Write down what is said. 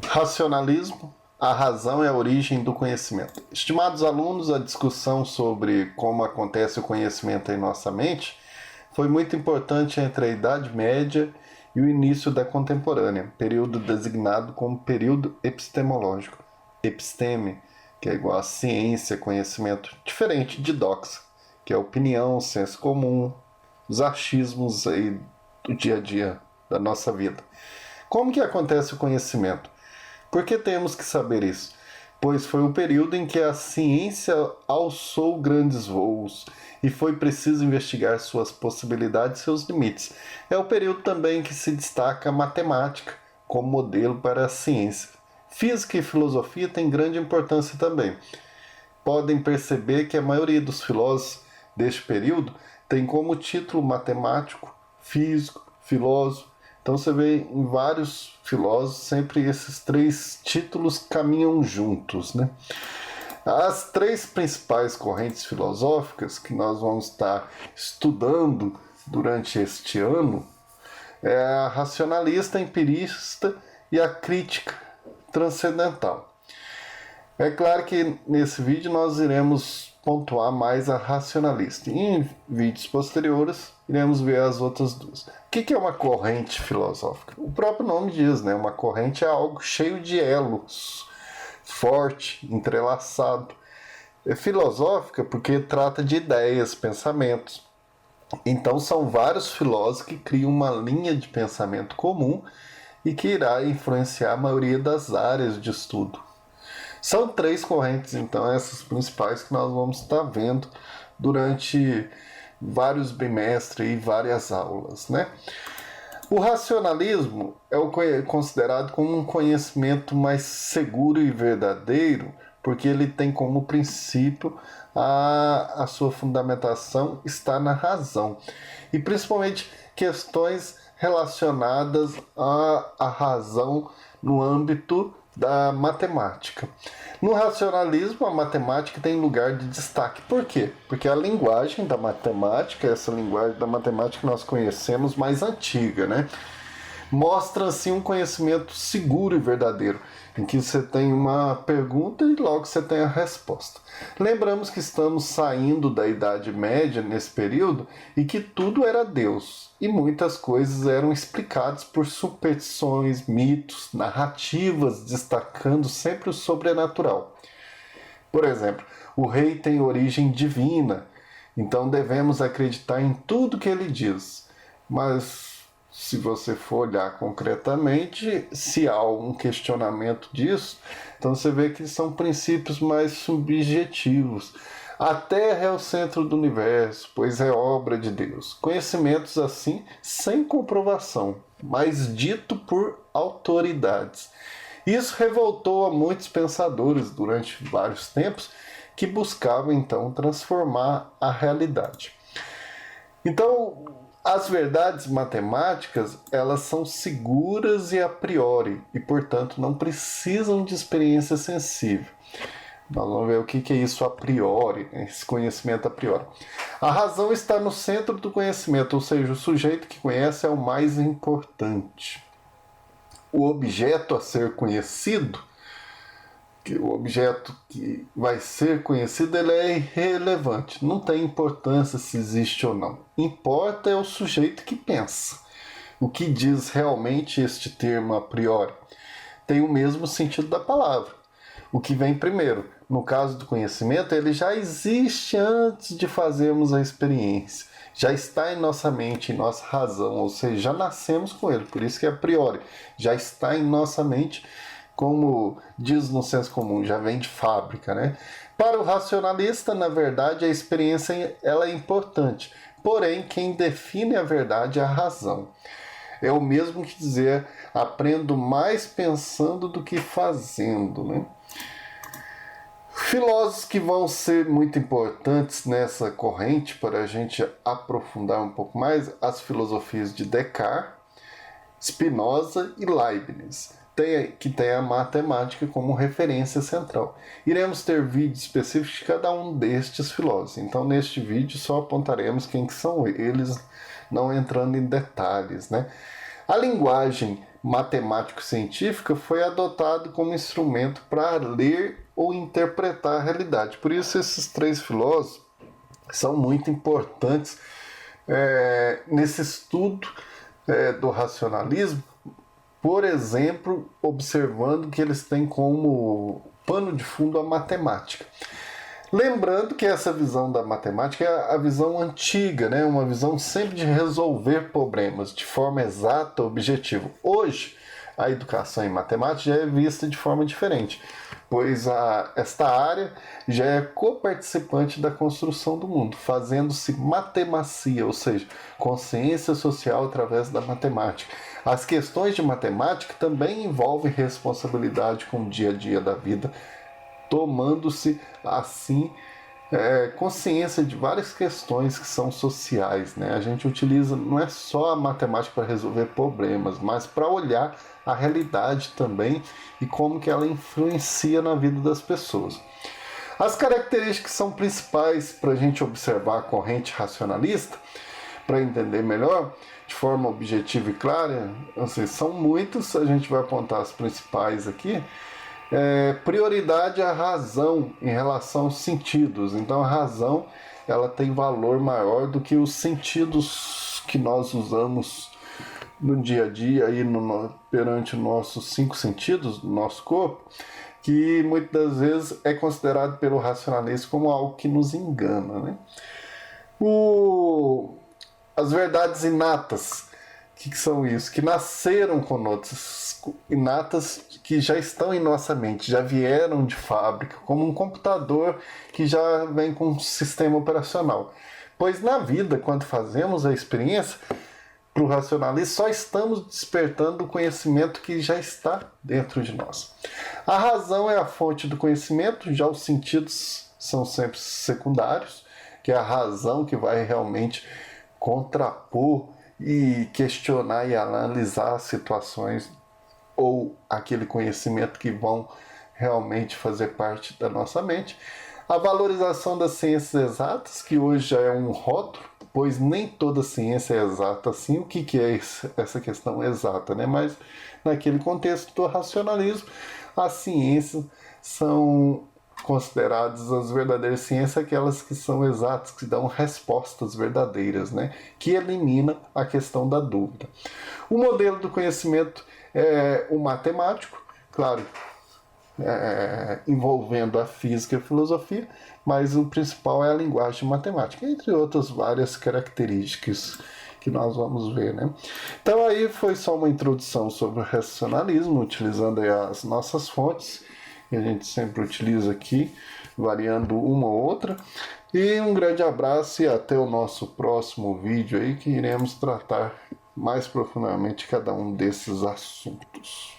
Racionalismo, a razão é a origem do conhecimento. Estimados alunos, a discussão sobre como acontece o conhecimento em nossa mente foi muito importante entre a Idade Média e o início da Contemporânea, período designado como período epistemológico. Episteme, que é igual a ciência, conhecimento, diferente de doxa, que é opinião, senso comum, os achismos aí do dia a dia da nossa vida. Como que acontece o conhecimento? Por que temos que saber isso? Pois foi o período em que a ciência alçou grandes voos e foi preciso investigar suas possibilidades e seus limites. É o período também que se destaca a matemática como modelo para a ciência. Física e filosofia têm grande importância também. Podem perceber que a maioria dos filósofos deste período tem como título matemático, físico, filósofo. Então você vê em vários filósofos sempre esses três títulos caminham juntos, né? As três principais correntes filosóficas que nós vamos estar estudando durante este ano é a racionalista, a empirista e a crítica transcendental. É claro que nesse vídeo nós iremos pontuar mais a racionalista. E em vídeos posteriores iremos ver as outras duas. O que é uma corrente filosófica? O próprio nome diz, né? Uma corrente é algo cheio de elos, forte, entrelaçado. É filosófica porque trata de ideias, pensamentos. Então são vários filósofos que criam uma linha de pensamento comum e que irá influenciar a maioria das áreas de estudo. São três correntes, então, essas principais que nós vamos estar vendo durante vários bimestres e várias aulas, né? O racionalismo é considerado como um conhecimento mais seguro e verdadeiro, porque ele tem como princípio a sua fundamentação está na razão, e principalmente questões relacionadas à razão no âmbito da matemática. No racionalismo, a matemática tem lugar de destaque. Por quê? Porque a linguagem da matemática, essa linguagem da matemática que nós conhecemos mais antiga, né? Mostra assim um conhecimento seguro e verdadeiro, em que você tem uma pergunta e logo você tem a resposta. Lembramos que estamos saindo da Idade Média nesse período e que tudo era Deus e muitas coisas eram explicadas por superstições, mitos, narrativas, destacando sempre o sobrenatural. Por exemplo, o rei tem origem divina, então devemos acreditar em tudo que ele diz. Mas se você for olhar concretamente, se há um questionamento disso, então você vê que são princípios mais subjetivos. A Terra é o centro do universo, pois é obra de Deus. Conhecimentos assim, sem comprovação, mas dito por autoridades. Isso revoltou a muitos pensadores durante vários tempos que buscavam então transformar a realidade. Então, as verdades matemáticas, elas são seguras e a priori, e portanto não precisam de experiência sensível. Nós vamos ver o que é isso a priori, esse conhecimento a priori. A razão está no centro do conhecimento, ou seja, o sujeito que conhece é o mais importante. O objeto a ser conhecido, o objeto que vai ser conhecido, ele é irrelevante. Não tem importância se existe ou não. Importa é o sujeito que pensa. O que diz realmente este termo a priori? Tem o mesmo sentido da palavra. O que vem primeiro. No caso do conhecimento, ele já existe antes de fazermos a experiência. Já está em nossa mente, em nossa razão, ou seja, já nascemos com ele, por isso que é a priori. Já está em nossa mente, como diz no senso comum, já vem de fábrica, né? Para o racionalista, na verdade, a experiência ela é importante. Porém, quem define a verdade é a razão. É o mesmo que dizer, aprendo mais pensando do que fazendo, né? Filósofos que vão ser muito importantes nessa corrente para a gente aprofundar um pouco mais, as filosofias de Descartes, Spinoza e Leibniz, que tem a matemática como referência central. Iremos ter vídeos específicos de cada um destes filósofos, então neste vídeo só apontaremos quem que são eles, não entrando em detalhes, né? A linguagem matemático-científica foi adotado como instrumento para ler ou interpretar a realidade. Por isso esses três filósofos são muito importantes nesse estudo do racionalismo, por exemplo, observando que eles têm como pano de fundo a matemática. Lembrando que essa visão da matemática é a visão antiga, né? Uma visão sempre de resolver problemas de forma exata, objetiva. Hoje, a educação em matemática já é vista de forma diferente, pois esta área já é coparticipante da construção do mundo, fazendo-se matemacia, ou seja, consciência social através da matemática. As questões de matemática também envolvem responsabilidade com o dia a dia da vida, tomando-se assim consciência de várias questões que são sociais, né? A gente utiliza não é só a matemática para resolver problemas, mas para olhar a realidade também e como que ela influencia na vida das pessoas. As características que são principais para a gente observar a corrente racionalista, para entender melhor, de forma objetiva e clara, assim, são muitas, a gente vai apontar as principais aqui. Prioridade à razão em relação aos sentidos. Então a razão ela tem valor maior do que os sentidos que nós usamos no dia a dia aí perante os nossos 5 sentidos do nosso corpo, que muitas das vezes é considerado pelo racionalismo como algo que nos engana, né? As verdades inatas, o que são isso? Que nasceram conosco, inatas que já estão em nossa mente, já vieram de fábrica, como um computador que já vem com um sistema operacional. Pois na vida, quando fazemos a experiência, para o racionalismo, só estamos despertando o conhecimento que já está dentro de nós. A razão é a fonte do conhecimento, já os sentidos são sempre secundários, que é a razão que vai realmente contrapor e questionar e analisar as situações ou aquele conhecimento que vão realmente fazer parte da nossa mente. A valorização das ciências exatas, que hoje já é um rótulo, pois nem toda ciência é exata assim. O que é essa questão exata, né? Mas naquele contexto do racionalismo, as ciências são consideradas as verdadeiras ciências, aquelas que são exatas, que dão respostas verdadeiras, né? Que elimina a questão da dúvida. O modelo do conhecimento é o matemático, claro, envolvendo a física e a filosofia, mas o principal é a linguagem matemática, entre outras várias características que nós vamos ver, né? Então aí foi só uma introdução sobre o racionalismo, utilizando aí as nossas fontes, que a gente sempre utiliza aqui, variando uma ou outra. E um grande abraço e até o nosso próximo vídeo aí, que iremos tratar mais profundamente cada um desses assuntos.